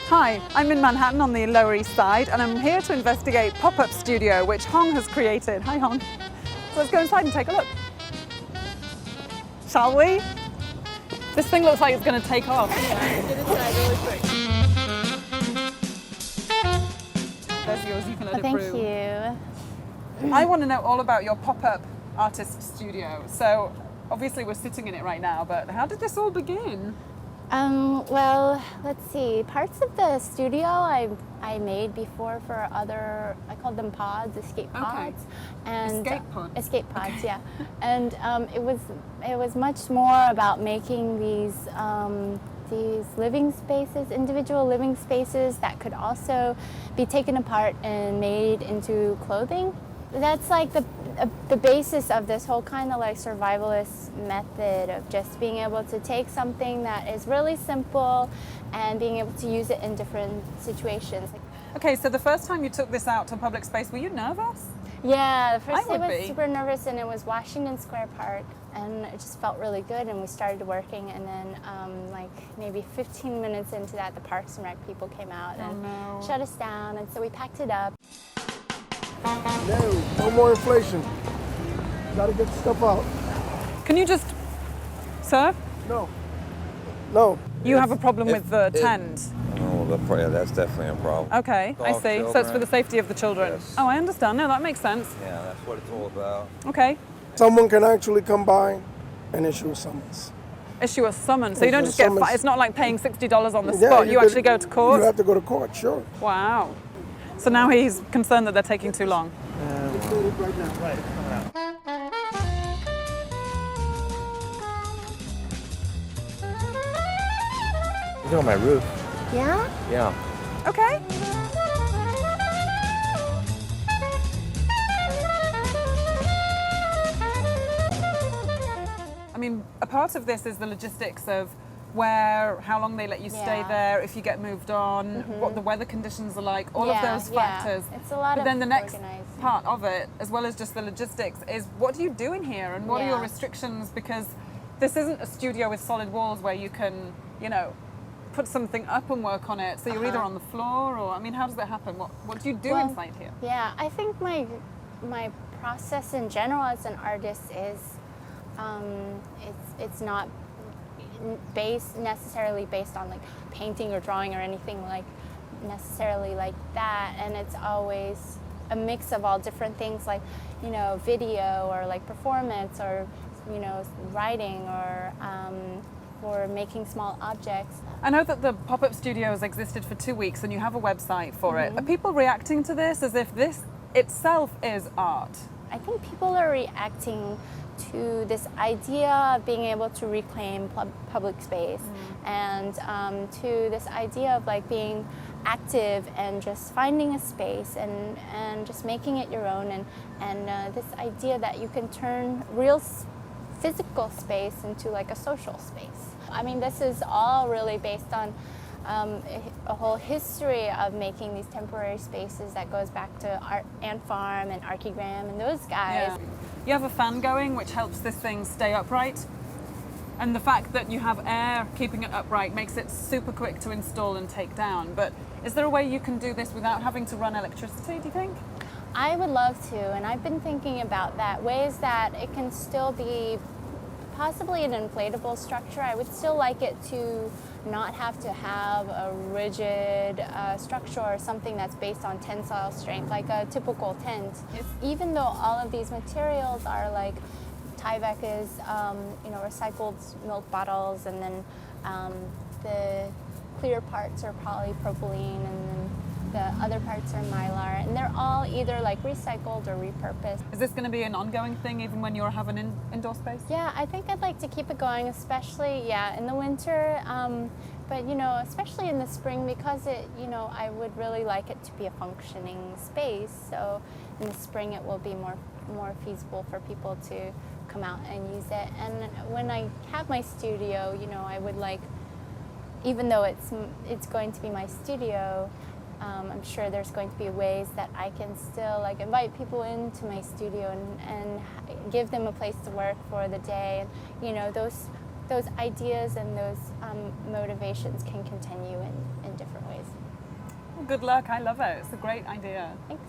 Hi, I'm in Manhattan on the Lower East Side and I'm here to investigate Pop-Up Studio, which Huong has created. Hi Huong. So let's go inside and take a look. Shall we? This thing looks like it's going to take off. Yeah, get inside really quick. There's yours, you can let it Thank brew. you. I want to know all about your pop-up artist studio. So obviously we're sitting in it right now, but how did this all begin? Well, let's see. Parts of the studio I made before for other, I called them pods, escape pods. And Escape pods? Escape pods, Okay. yeah. And it was much more about making these living spaces, individual living spaces that could also be taken apart and made into clothing. That's like the basis of this whole kind of like survivalist method of just being able to take something that is really simple and being able to use it in different situations. Okay, so the first time you took this out to public space, were you nervous? Yeah, the first day would was be. super nervous, and it was Washington Square Park, and it just felt really good, and we started working, and then like maybe 15 minutes into that, the Parks and Rec people came out and shut us down, and so we packed it up. No more inflation. Gotta get the stuff out. Can you just, sir? No. You have a problem with the tent? Oh, yeah, that's definitely a problem. Okay, I Dog see. So it's children. for the safety of the children. Yes. Oh, I understand. No, that makes sense. Yeah, that's what it's all about. Okay. Someone can actually come by and issue a summons. Issue a summon. So you don't Issue a just get summons. It's not like paying $60 on the spot. You actually go to court? You have to go to court, sure. Wow. So now he's concerned that they're taking too long. Right now. Right. It's on my roof. Yeah? Yeah. Okay. I mean, a part of this is the logistics of how long they let you stay Yeah. there, if you get moved on, what the weather conditions are like, all of those factors. It's a lot But of then the next organizing. part of it, as well as just the logistics, is what do you do in here and what are your Yeah. restrictions? Because this isn't a studio with solid walls where you can, put something up and work on it. So you're either on the floor or, I mean, how does that happen? What do you do inside here? Yeah, I think my process in general as an artist is it's not necessarily based on like painting or drawing or anything like necessarily like that, and it's always a mix of all different things like video or like performance or writing or making small objects. I know that the pop-up studio has existed for 2 weeks and you have a website for it. Are people reacting to this as if this itself is art? I think people are reacting to this idea of being able to reclaim public space and to this idea of like being active and just finding a space and just making it your own and this idea that you can turn real physical space into like a social space. I mean, this is all really based on a whole history of making these temporary spaces that goes back to Ant Farm and Archigram and those guys. Yeah. You have a fan going which helps this thing stay upright, and the fact that you have air keeping it upright makes it super quick to install and take down. But is there a way you can do this without having to run electricity, do you think? I would love to, and I've been thinking about that, ways that it can still be possibly an inflatable structure. I would still like it to not have to have a rigid structure or something that's based on tensile strength, like a typical tent. Even though all of these materials are like Tyvek is, recycled milk bottles, and then the clear parts are polypropylene, and then the other parts are mylar, and they're all either like recycled or repurposed. Is this going to be an ongoing thing even when you have an indoor space? Yeah, I think I'd like to keep it going, especially in the winter, but especially in the spring, because I would really like it to be a functioning space. So in the spring it will be more feasible for people to come out and use it. And when I have my studio, I would like, even though it's going to be my studio, I'm sure there's going to be ways that I can still like invite people into my studio and give them a place to work for the day. And those those ideas and those motivations can continue in different ways. Well, good luck. I love it. It's a great idea. Thanks.